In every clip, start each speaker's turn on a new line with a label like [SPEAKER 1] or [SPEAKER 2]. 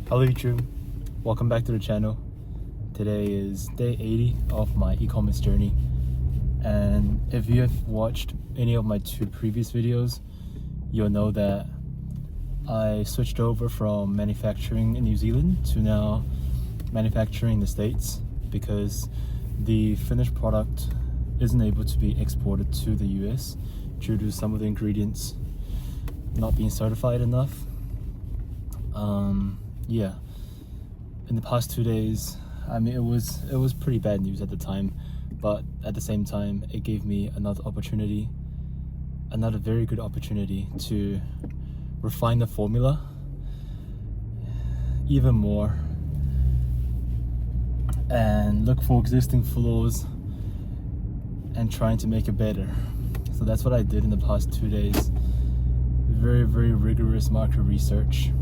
[SPEAKER 1] Hello YouTube, welcome back to the channel. Today is day 80 of my e-commerce journey, and if you have watched any of my two previous videos, you'll know that I switched over from manufacturing in New Zealand to now manufacturing in the States because the finished product isn't able to be exported to the US due to some of the ingredients not being certified enough. Yeah, in the past 2 days, I mean, it was pretty bad news at the time, but at the same time it gave me another very good opportunity to refine the formula even more and look for existing flaws and trying to make it better. So that's what I did in the past 2 days. Very rigorous market research.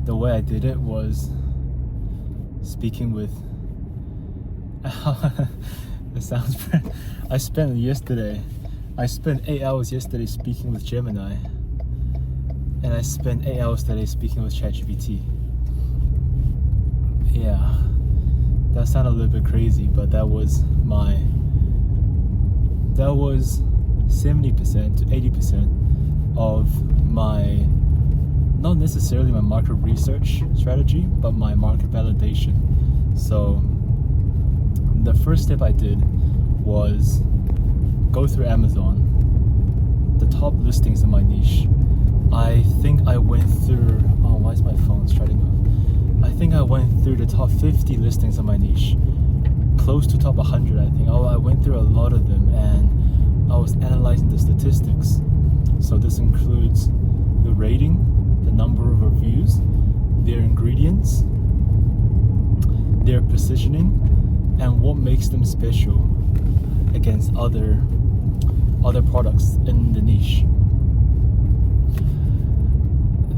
[SPEAKER 1] The way I did it was speaking with it sounds bad. I spent 8 hours yesterday speaking with Gemini, and I spent 8 hours today speaking with ChatGPT. Yeah, that sounded a little bit crazy, but that was 70% to 80% of my, not necessarily my market research strategy, but my market validation. So the first step I did was go through Amazon, the top listings in my niche. I think I went through, why is my phone shutting off? I think I went through the top 50 listings in my niche, close to top 100 I think. I went through a lot of them, and I was analyzing the statistics. So this includes the rating, the number of reviews, their ingredients, their positioning, and what makes them special against other products in the niche.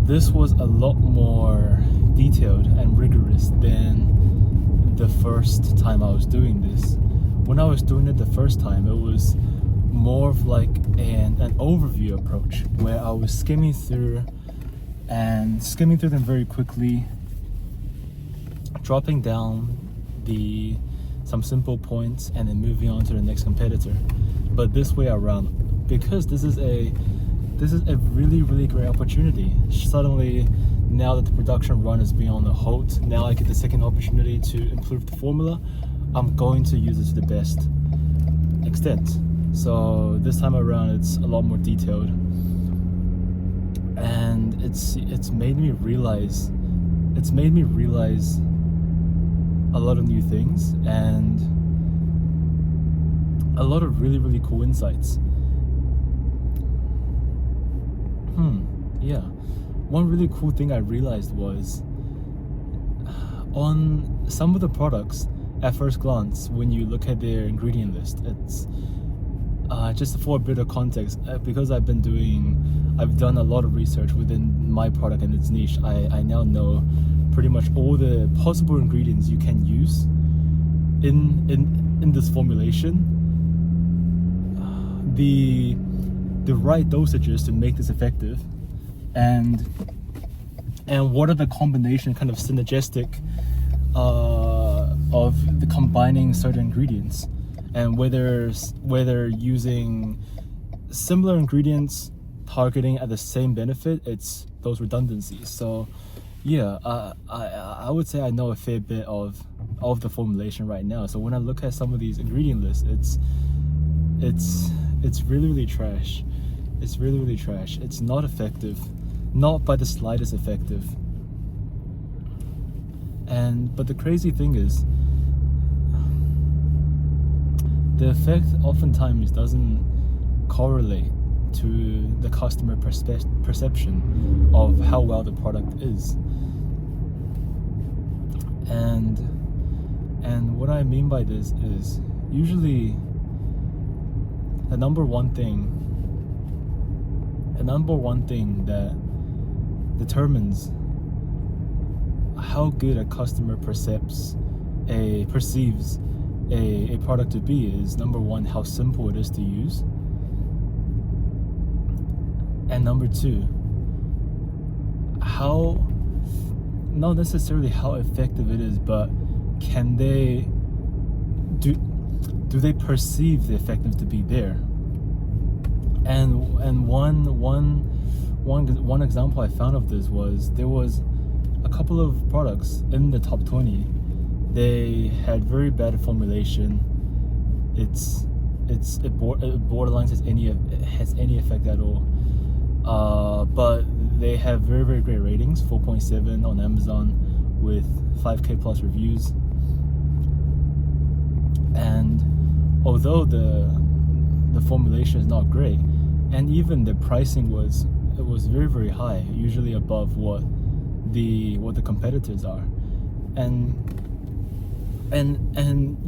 [SPEAKER 1] This was a lot more detailed and rigorous than the first time I was doing this. When I was doing it the first time, it was more of like an overview approach where I was skimming through them very quickly, dropping down some simple points and then moving on to the next competitor. But this way around, because this is a really great opportunity. Suddenly, now that the production run is being on the halt, now I get the second opportunity to improve the formula. I'm going to use it to the best extent. So this time around, it's a lot more detailed, and it's made me realize a lot of new things and a lot of really cool insights. Yeah, one really cool thing I realized was on some of the products, at first glance, when you look at their ingredient list, it's just for a bit of context, because I've done a lot of research within my product and its niche. I now know pretty much all the possible ingredients you can use in this formulation, the right dosages to make this effective, and what are the combination kind of synergistic of the combining certain ingredients, and whether using similar ingredients targeting at the same benefit, it's those redundancies. So yeah, I would say I know a fair bit of the formulation right now. So when I look at some of these ingredient lists, it's really trash. It's really trash. It's not effective, not by the slightest effective. But the crazy thing is, the effect oftentimes doesn't correlate to the customer perception of how well the product is. And what I mean by this is, usually the number one thing that determines how good a customer perceives a product to be is, number one, how simple it is to use, and number two, how not necessarily how effective it is, but can they do they perceive the effectiveness to be there? And one example I found of this was there was a couple of products in the top 20. They had very bad formulation. It borderlines has any effect at all. But they have very, very great ratings, 4.7 on Amazon with 5K plus reviews. And although the formulation is not great, and even the pricing was very, very high, usually above what the competitors are, and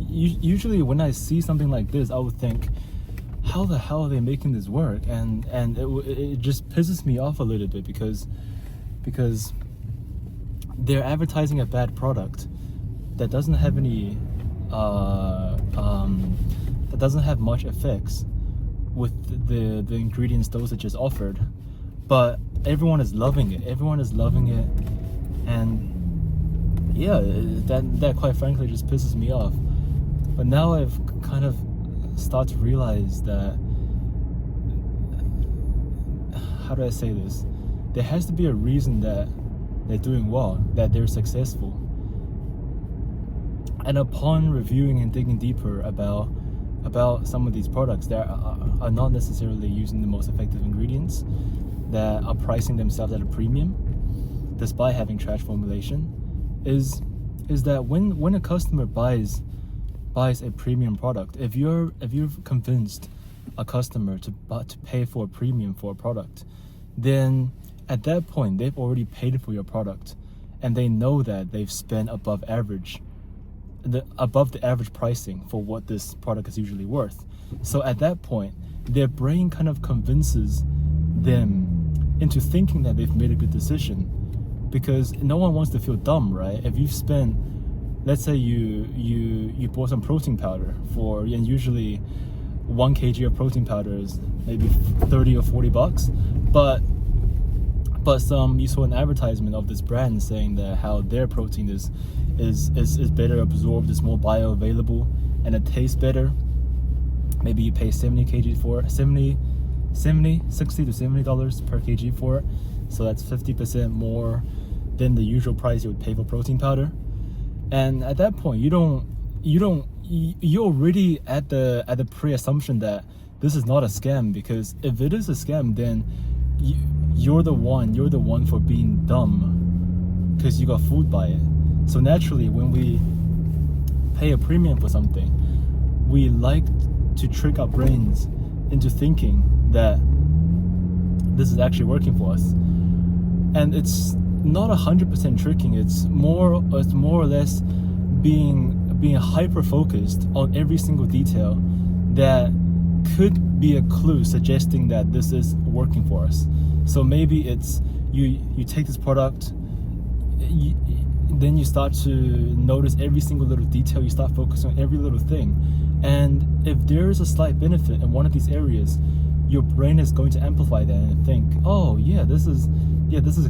[SPEAKER 1] usually when I see something like this, I would think, how the hell are they making this work? And it just pisses me off a little bit because they're advertising a bad product that doesn't have any that doesn't have much effects with the ingredients dosages offered, but everyone is loving it. And yeah, that quite frankly just pisses me off. But now I've kind of start to realize that, how do I say this? There has to be a reason that they're doing well, that they're successful. And upon reviewing and digging deeper about some of these products that are not necessarily using the most effective ingredients, that are pricing themselves at a premium despite having trash formulation, is that when a customer buys a premium product, if you've convinced a customer to pay for a premium for a product, then at that point they've already paid for your product, and they know that they've spent above the average pricing for what this product is usually worth. So at that point, their brain kind of convinces them into thinking that they've made a good decision, because no one wants to feel dumb, right? If you've spent, let's say you bought some protein powder and usually 1 kg of protein powder is maybe $30 or $40, but you saw an advertisement of this brand saying that how their protein is better absorbed, it's more bioavailable, and it tastes better. Maybe you pay 70 kg for it, $60 to $70 per kg for it, so that's 50% more than the usual price you would pay for protein powder. And at that point, you're already at the pre-assumption that this is not a scam, because if it is a scam, then you're the one for being dumb because you got fooled by it. So naturally, when we pay a premium for something, we like to trick our brains into thinking that this is actually working for us. And it's not 100% tricking. It's more or less being hyper focused on every single detail that could be a clue suggesting that this is working for us. So maybe it's you take this product, then you start to notice every single little detail, you start focusing on every little thing, and if there is a slight benefit in one of these areas, your brain is going to amplify that and think, oh yeah, this is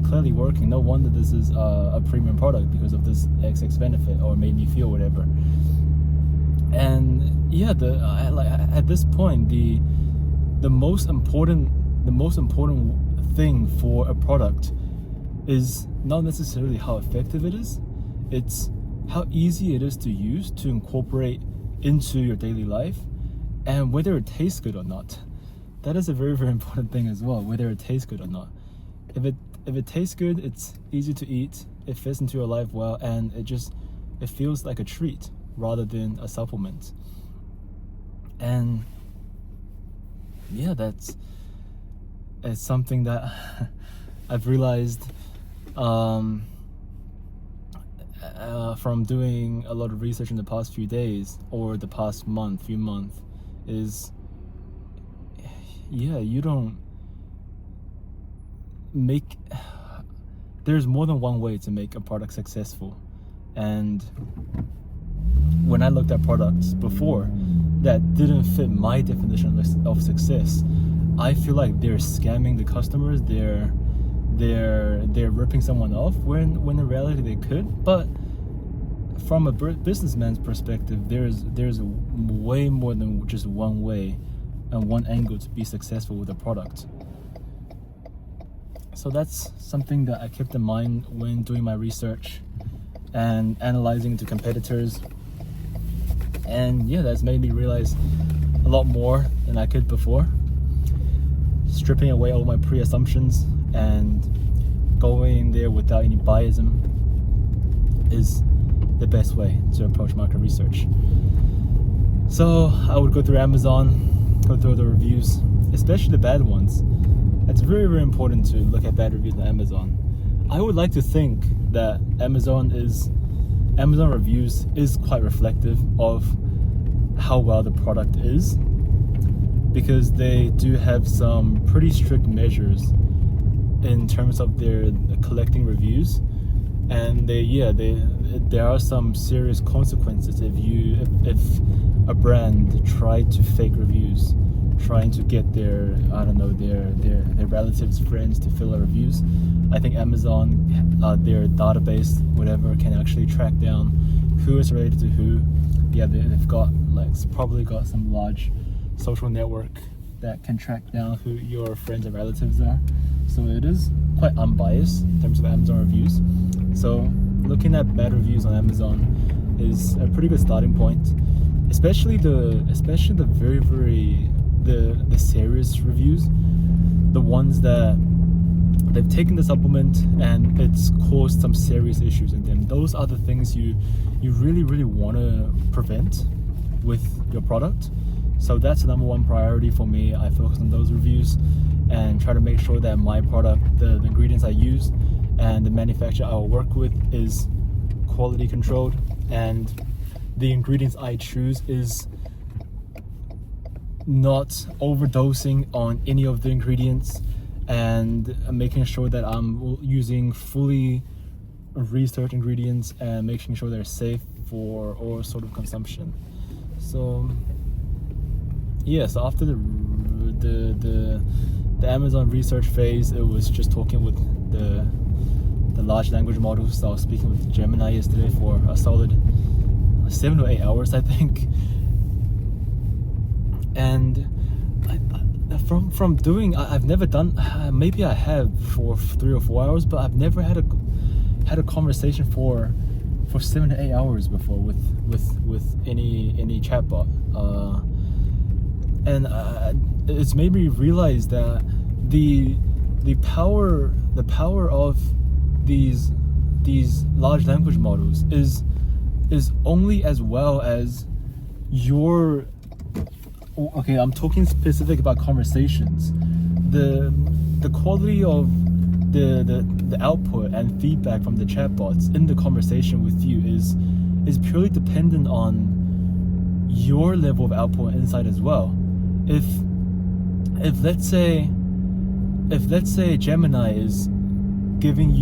[SPEAKER 1] clearly working. No wonder this is a premium product because of this XX benefit, or made me feel whatever. And yeah, at this point, the most important thing for a product is not necessarily how effective it is. It's how easy it is to use, to incorporate into your daily life, and whether it tastes good or not. That is a very, very important thing as well, whether it tastes good or not. If it tastes good, it's easy to eat, it fits into your life well, and it feels like a treat rather than a supplement. And yeah, it's something that I've realized from doing a lot of research in the past few days, or the past few months, is there's more than one way to make a product successful. And when I looked at products before that didn't fit my definition of success, I feel like they're scamming the customers. they're ripping someone off when in reality they could. But from a businessman's perspective, there's way more than just one way and one angle to be successful with a product. So that's something that I kept in mind when doing my research and analyzing the competitors. And yeah, that's made me realize a lot more than I could before. Stripping away all my pre-assumptions and going there without any biasm is the best way to approach market research. So I would go through Amazon, go through the reviews, especially the bad ones. It's very, very important to look at bad reviews on Amazon. I would like to think that Amazon reviews is quite reflective of how well the product is, because they do have some pretty strict measures in terms of their collecting reviews, and there are some serious consequences if a brand tried to fake reviews, trying to get their relatives, friends to fill out reviews. I think Amazon, their database, whatever, can actually track down who is related to who. Yeah, they've got probably got some large social network that can track down who your friends and relatives are. So it is quite unbiased in terms of Amazon reviews. So looking at bad reviews on Amazon is a pretty good starting point, especially the very, very the serious reviews, the ones that they've taken the supplement and it's caused some serious issues in them. Those are the things you really, really want to prevent with your product. So that's the number one priority for me. I focus on those reviews and try to make sure that my product, the ingredients I use and the manufacturer I will work with is quality controlled, and the ingredients I choose is not overdosing on any of the ingredients, and making sure that I'm using fully researched ingredients and making sure they're safe for all sort of consumption. So yeah, so after the Amazon research phase, it was just talking with the large language models. So I was speaking with Gemini yesterday for a solid 7 to 8 hours, I think. And from doing, I've never done, maybe I have for 3 or 4 hours, but I've never had a conversation for 7 to 8 hours before with any chatbot. And it's made me realize that the power of these large language models is only as well as your. Okay, I'm talking specific about conversations. The quality of the output and feedback from the chatbots in the conversation with you is purely dependent on your level of output and insight as well. If let's say Gemini is giving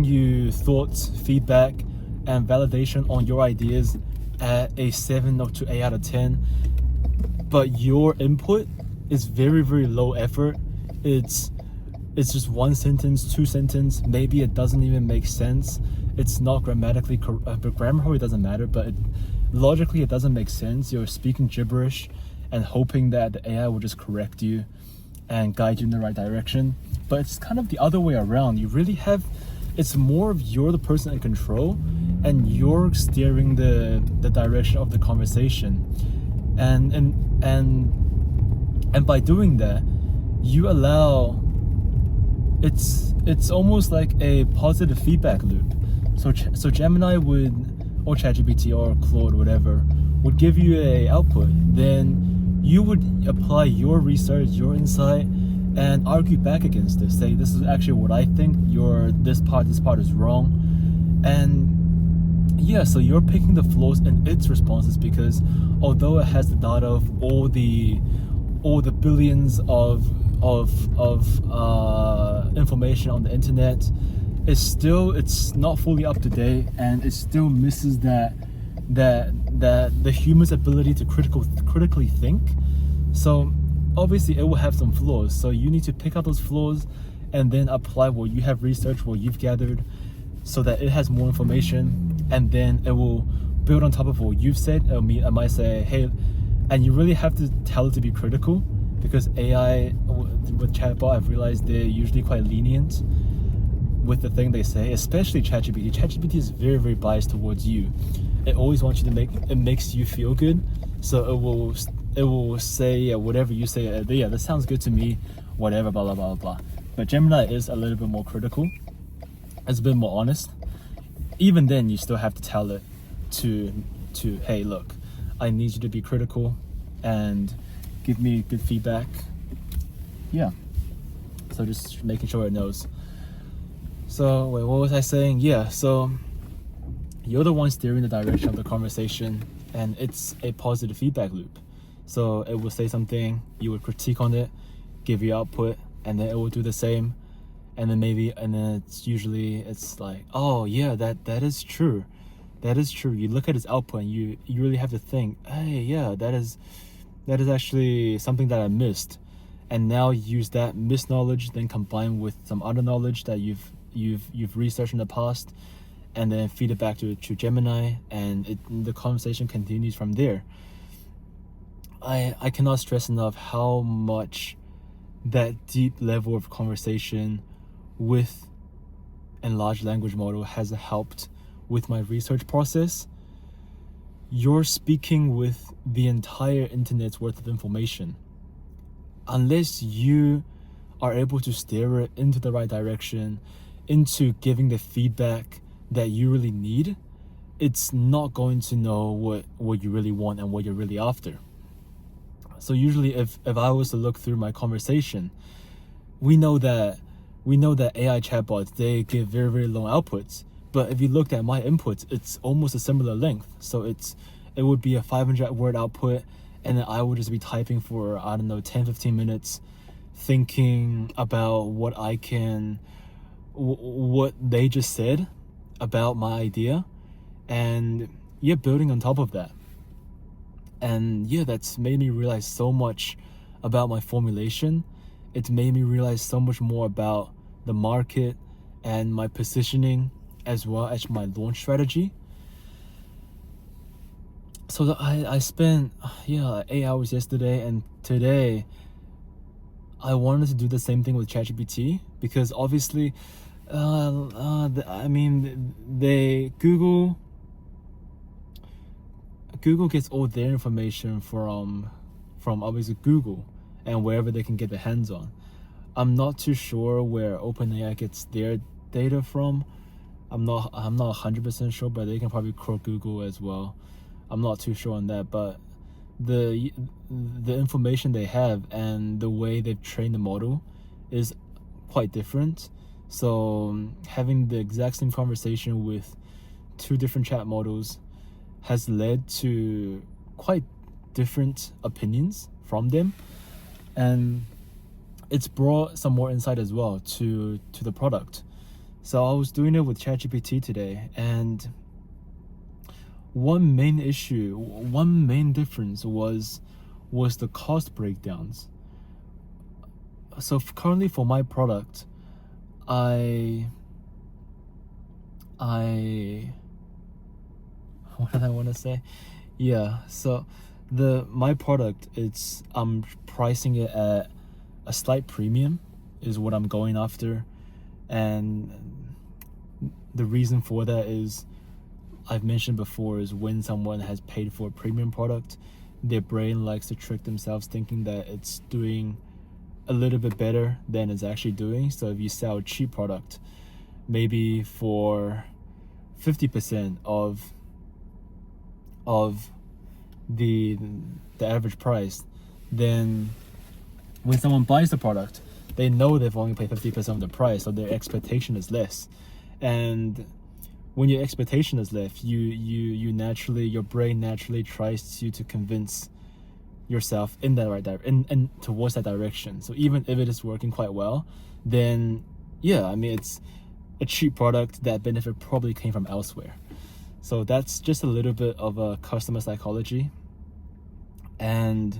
[SPEAKER 1] you thoughts, feedback, and validation on your ideas at a 7 to 8 out of 10, but your input is very, very low effort. It's just one sentence, 2 sentences, maybe it doesn't even make sense. It's not grammatically correct, but grammatically it doesn't matter, but logically it doesn't make sense. You're speaking gibberish and hoping that the AI will just correct you and guide you in the right direction. But it's kind of the other way around. You really have, it's more of you're the person in control and you're steering the direction of the conversation. And by doing that, you allow, it's almost like a positive feedback loop. So Gemini would, or ChatGPT or Claude, whatever, would give you a output. Then you would apply your research, your insight, and argue back against this. Say, this is actually what I think. This part is wrong. And yeah, so you're picking the flaws in its responses, because although it has the data of all the billions of information on the internet, it's not fully up to date, and it still misses that the human's ability to critically think. So obviously it will have some flaws, so you need to pick out those flaws and then apply what you have researched, what you've gathered, so that it has more information, and then it will build on top of what you've said. I might say, hey, and you really have to tell it to be critical, because AI with chatbot, I've realized they're usually quite lenient with the thing they say, especially ChatGPT. ChatGPT is very, very biased towards you. It always wants you to it makes you feel good, so it will say, yeah, whatever you say, yeah, that sounds good to me, whatever, blah blah blah blah. But Gemini is a little bit more critical. It's a bit more honest. Even then, you still have to tell it to hey, look, I need you to be critical and give me good feedback. Yeah. So just making sure it knows. So wait, what was I saying? Yeah, so you're the one steering the direction of the conversation, and it's a positive feedback loop. So it will say something, you would critique on it, give your output, and then it will do the same. And then it's like, oh yeah, that is true. That is true. You look at its output and you really have to think, hey, yeah, that is actually something that I missed. And now use that missed knowledge, then combine with some other knowledge that you've researched in the past, and then feed it back to Gemini, and the conversation continues from there. I cannot stress enough how much that deep level of conversation with a large language model has helped with my research process. You're speaking with the entire internet's worth of information. Unless you are able to steer it into the right direction, into giving the feedback that you really need, it's not going to know what you really want and what you're really after. So usually if I was to look through my conversation, we know that AI chatbots, they give very, very long outputs. But if you looked at my inputs, it's almost a similar length. So it would be a 500 word output, and then I would just be typing for, 10-15 minutes, thinking about what they just said about my idea, and yeah, building on top of that. And yeah, that's made me realize so much about my formulation. It's made me realize so much more about the market and my positioning, as well as my launch strategy. So I spent 8 hours yesterday, and today I wanted to do the same thing with ChatGPT, because obviously Google gets all their information from obviously Google and wherever they can get their hands on. I'm not too sure where OpenAI gets their data from. I'm not 100% sure, but they can probably quote Google as well. I'm not too sure on that, but the information they have and the way they've trained the model is quite different. So having the exact same conversation with two different chat models has led to quite different opinions from them, and it's brought some more insight as well to the product. So I was doing it with ChatGPT today, and one main difference was the cost breakdowns. So currently for my product, I what did I want to say? Yeah, so my product, I'm pricing it at a slight premium is what I'm going after, and the reason for that is, I've mentioned before, is when someone has paid for a premium product, their brain likes to trick themselves thinking that it's doing a little bit better than it's actually doing. So if you sell a cheap product, maybe for 50% of the average price, then when someone buys the product, they know they've only paid 50% of the price, so their expectation is less. And when your expectation is less, your brain naturally tries to convince yourself in that right direction, and towards that direction. So even if it is working quite well, then it's a cheap product. That benefit probably came from elsewhere. So that's just a little bit of a customer psychology. And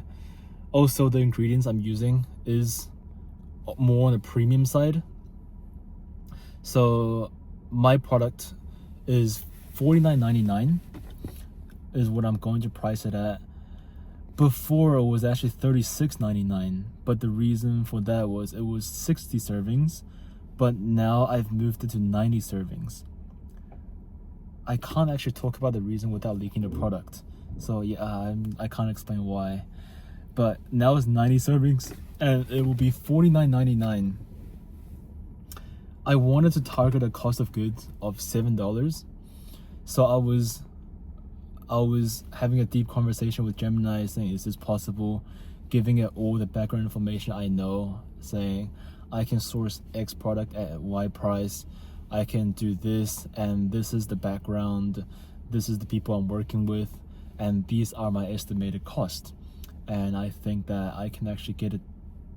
[SPEAKER 1] also the ingredients I'm using is more on the premium side. So my product is $49.99 is what I'm going to price it at. Before it was actually $36.99, but the reason for that was it was 60 servings, but now I've moved it to 90 servings. I can't actually talk about the reason without leaking the product. So yeah, I can't explain why. But now it's 90 servings and it will be $49.99. I wanted to target a cost of goods of $7. So I was having a deep conversation with Gemini saying, is this possible? Giving it all the background information I know, saying I can source X product at Y price. I can do this, and this is the background, this is the people I'm working with, and these are my estimated cost. And I think that I can actually get it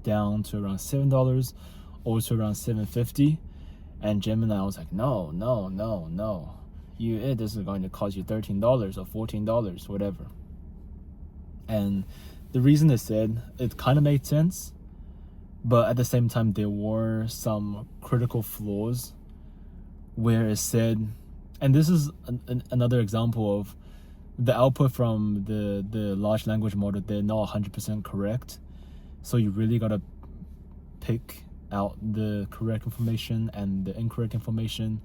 [SPEAKER 1] down to around $7 or to around $7.50. And Gemini was like, no, this is going to cost you $13 or $14, whatever. And the reason they said, it kind of made sense, but at the same time there were some critical flaws where it said, and this is another example of the output from the large language model, they're not 100% correct. So you really got to pick out the correct information and the incorrect information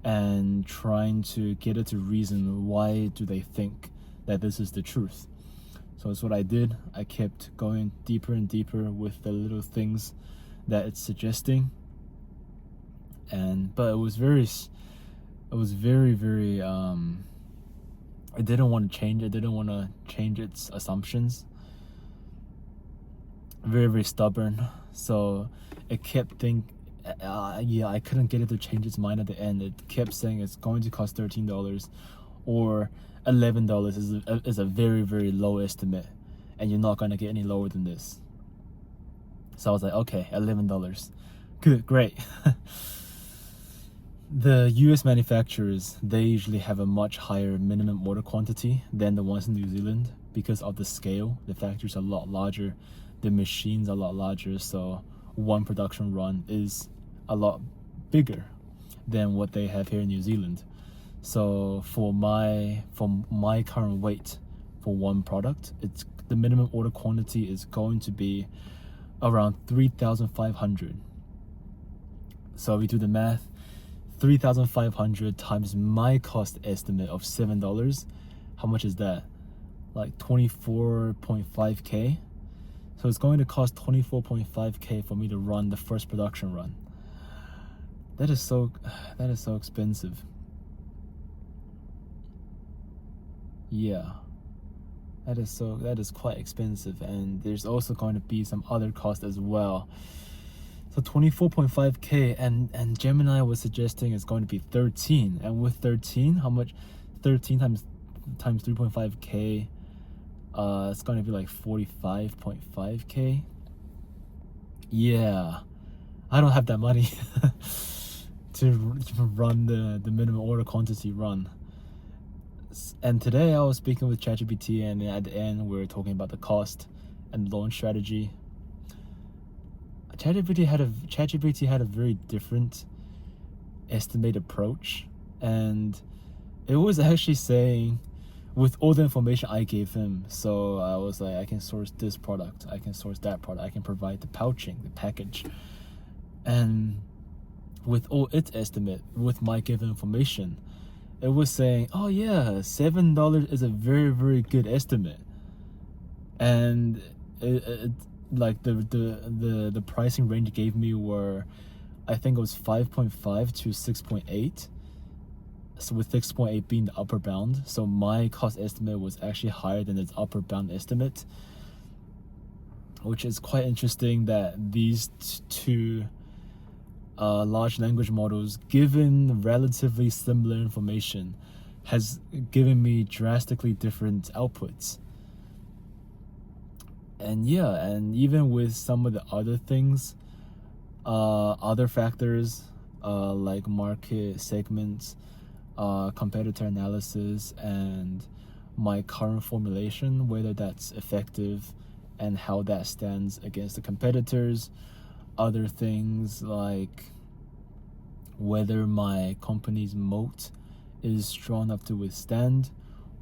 [SPEAKER 1] and trying to get it to reason why do they think that this is the truth. So that's what I did. I kept going deeper and deeper with the little things that it's suggesting. But it was very I didn't want to change it. I didn't want to change its assumptions. Very stubborn. So it kept I couldn't get it to change its mind at the end. It kept saying it's going to cost $13 or $11 is a very low estimate, and you're not going to get any lower than this. So I was like, okay, $11. Good, great. The US manufacturers, they usually have a much higher minimum order quantity than the ones in New Zealand because of the scale. The factories are a lot larger, the machines are a lot larger, so one production run is a lot bigger than what they have here in New Zealand. So for my current weight for one product, it's the minimum order quantity is going to be around 3,500. So we do the math, 3,500 times my cost estimate of $7. How much is that? Like 24.5k. So it's going to cost 24.5k for me to run the first production run. That is so expensive. Yeah. That is quite expensive, and there's also going to be some other cost as well. So 24.5k, and Gemini was suggesting it's going to be 13, and with 13, how much? 13 times 3.5k, it's going to be like 45.5k. Yeah, I don't have that money to run the minimum order quantity run. And today I was speaking with ChatGPT, and at the end we were talking about the cost and launch strategy. ChatGPT had a very different estimate approach, and it was actually saying, with all the information I gave him, so I was like, I can source this product, I can source that product, I can provide the pouching, the package, and with all its estimate, with my given information, it was saying, oh yeah, $7 is a very good estimate, and it like the pricing range it gave me were, I think it was 5.5 to 6.8. So with 6.8 being the upper bound, so my cost estimate was actually higher than its upper bound estimate, which is quite interesting that these two large language models, given relatively similar information, has given me drastically different outputs. And yeah, and even with some of the other things, other factors like market segments, competitor analysis, and my current formulation, whether that's effective and how that stands against the competitors, other things like whether my company's moat is strong enough to withstand,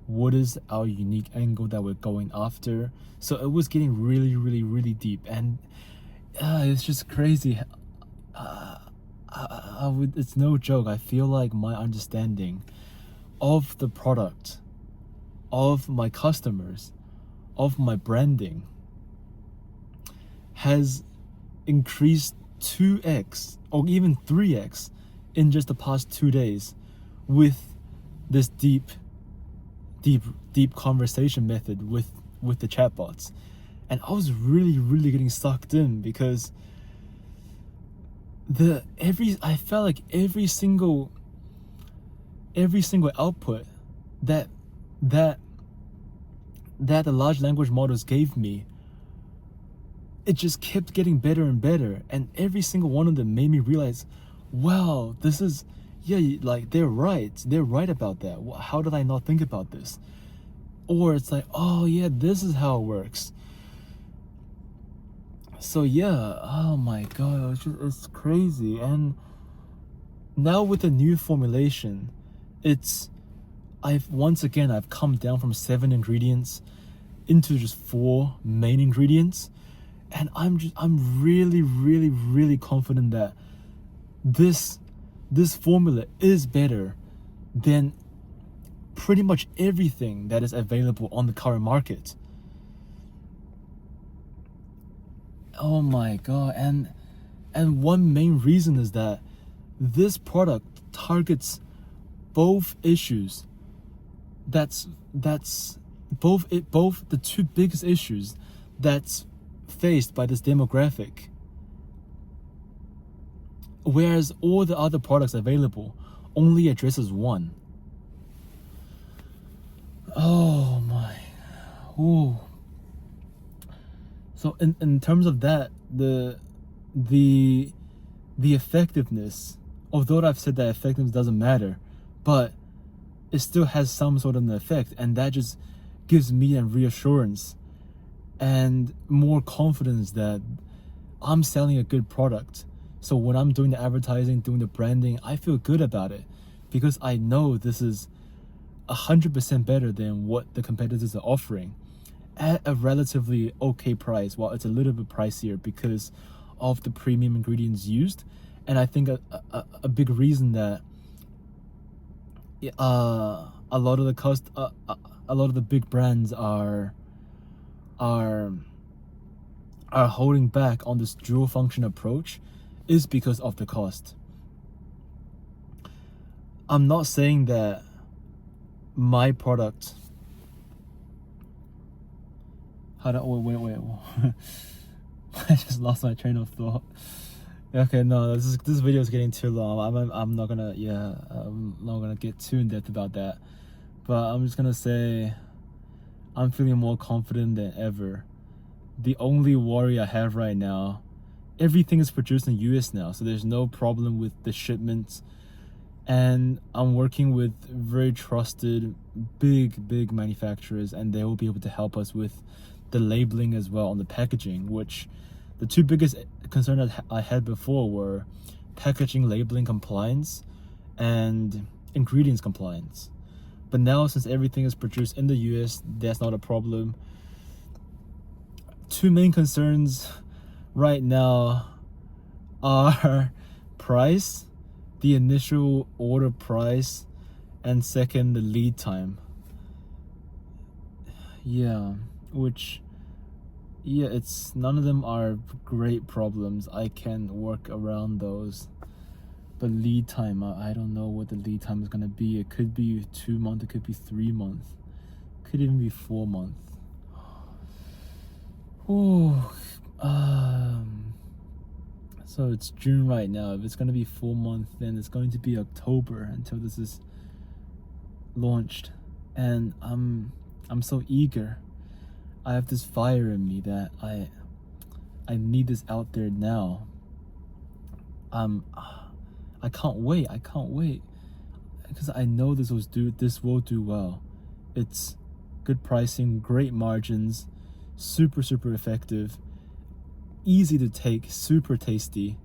[SPEAKER 1] what is our unique angle that we're going after. So it was getting really, really, really deep, and it's just crazy. It's no joke. I feel like my understanding of the product, of my customers, of my branding has increased 2x or even 3x in just the past 2 days with this deep conversation method with the chatbots. And I was really getting sucked in, because I felt like every single output that the large language models gave me, it just kept getting better and better, and every single one of them made me realize, wow, this is, like they're right about that. How did I not think about this? Or it's like, oh yeah, this is how it works. So yeah, oh my god, it's crazy. And now with the new formulation, I've come down from 7 ingredients into just 4 main ingredients, and I'm really confident that this formula is better than pretty much everything that is available on the current market. Oh my god. And one main reason is that this product targets both issues. That's both the 2 biggest issues that's faced by this demographic, whereas all the other products available only addresses one. Oh my. Ooh. So in terms of that, the effectiveness, although I've said that effectiveness doesn't matter, but it still has some sort of an effect, and that just gives me a reassurance and more confidence that I'm selling a good product. So when I'm doing the advertising, doing the branding, I feel good about it, because I know this is 100% better than what the competitors are offering at a relatively okay price. Well, it's a little bit pricier because of the premium ingredients used, and I think a big reason that a lot of the big brands are holding back on this dual function approach is because of the cost. I'm not saying that my product. Wait. I just lost my train of thought. Okay, no, this video is getting too long. I'm not gonna get too in depth about that. But I'm just gonna say I'm feeling more confident than ever. The only worry I have right now, everything is produced in US now, so there's no problem with the shipments. And I'm working with very trusted big manufacturers, and they will be able to help us with the labeling as well on the packaging, which the 2 biggest concerns I had before were packaging labeling compliance and ingredients compliance. But now, since everything is produced in the US, that's not a problem. 2 main concerns right now are price, the initial order price, and second, the lead time. It's none of them are great problems. I can work around those. But lead time, I don't know what the lead time is gonna be. It could be 2 months, it could be 3 months, could even be 4 months. So it's June right now. If it's gonna be 4 months, then it's going to be October until this is launched. And I'm so eager. I have this fire in me that I need this out there now. I can't wait because I know this will do well. It's good pricing, great margins, super effective, easy to take, super tasty.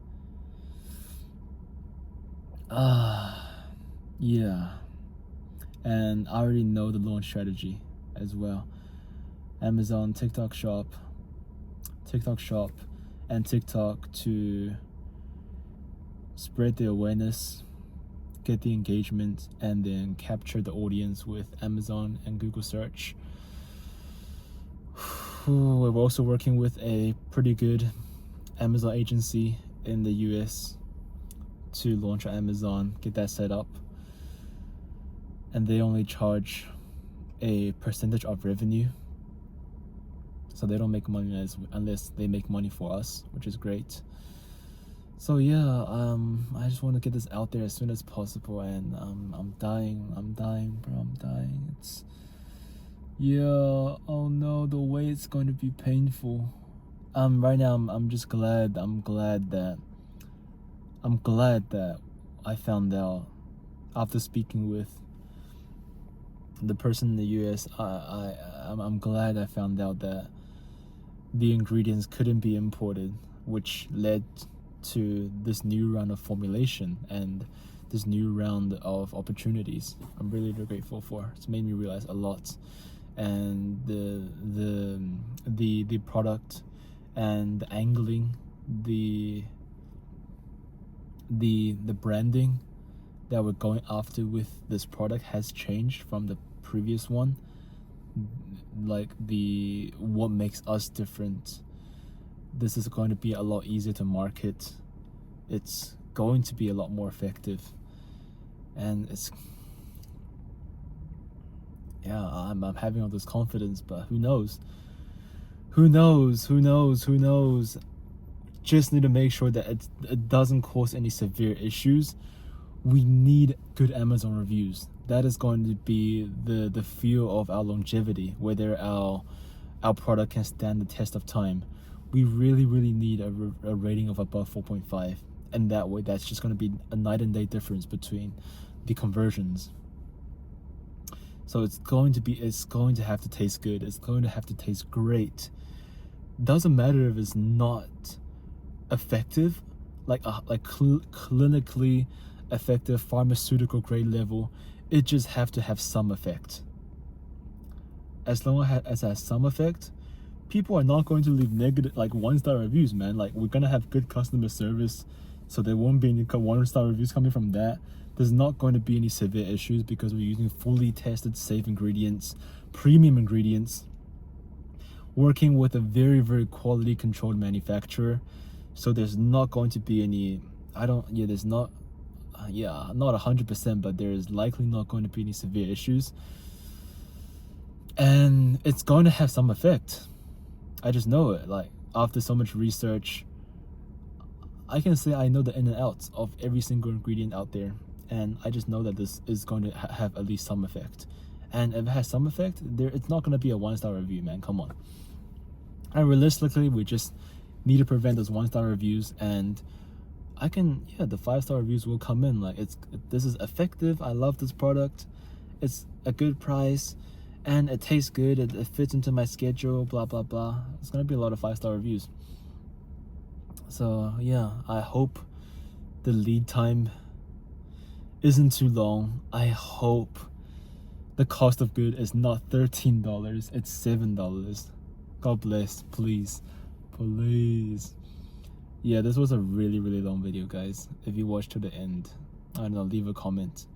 [SPEAKER 1] Yeah, and I already know the launch strategy as well. Amazon, TikTok shop, and TikTok to spread the awareness, get the engagement, and then capture the audience with Amazon and Google search. We're also working with a pretty good Amazon agency in the US to launch on Amazon, get that set up, and they only charge a percentage of revenue, so they don't make money unless they make money for us, which is great. So yeah, I just want to get this out there as soon as possible, and I'm dying, bro, I'm dying. It's, yeah, oh no, the way it's going to be painful. Right now I'm just glad that I found out after speaking with the person in the US. I'm glad I found out that the ingredients couldn't be imported, which led to this new round of formulation and this new round of opportunities. I'm really, really grateful for. It's made me realize a lot, and the product and the angling, the branding that we're going after with this product has changed from the previous one. Like what makes us different. This is going to be a lot easier to market. It's going to be a lot more effective, and I'm having all this confidence, but who knows? Just need to make sure that it doesn't cause any severe issues. We need good Amazon reviews. That is going to be the feel of our longevity, whether our product can stand the test of time. We really, really need a rating of above 4.5, and that way that's just going to be a night and day difference between the conversions. So it's going to have to taste good. It's going to have to taste great. Doesn't matter if it's not effective, like clinically effective, pharmaceutical grade level. It just have to have some effect. As long as it has some effect, people are not going to leave negative, like 1-star reviews, man. Like, we're gonna have good customer service, so there won't be any 1-star reviews coming from that. There's not going to be any severe issues because we're using fully tested, safe ingredients, premium ingredients, working with a very, very quality controlled manufacturer. So there's not going to be any, there's not, not 100%, but there is likely not going to be any severe issues. And it's going to have some effect. I just know it. Like, after so much research, I can say I know the in and outs of every single ingredient out there, and I just know that this is going to have at least some effect. And if it has some effect, it's not going to be a 1-star review, man. Come on. And realistically, we just need to prevent those 1-star reviews, and the 5-star reviews will come in. Like, this is effective. I love this product. It's a good price, and it tastes good. It fits into my schedule. Blah blah blah. It's gonna be a lot of 5-star reviews. So yeah, I hope the lead time isn't too long. I hope the cost of good is not $13. It's $7. God bless. Please. Yeah, this was a really, really long video, guys. If you watched to the end, I don't know, leave a comment,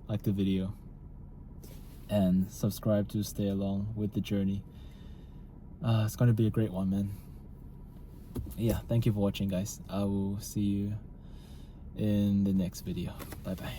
[SPEAKER 1] like the video, and subscribe to stay along with the journey. It's going to be a great one, man. Yeah, thank you for watching, guys. I will see you in the next video. Bye bye.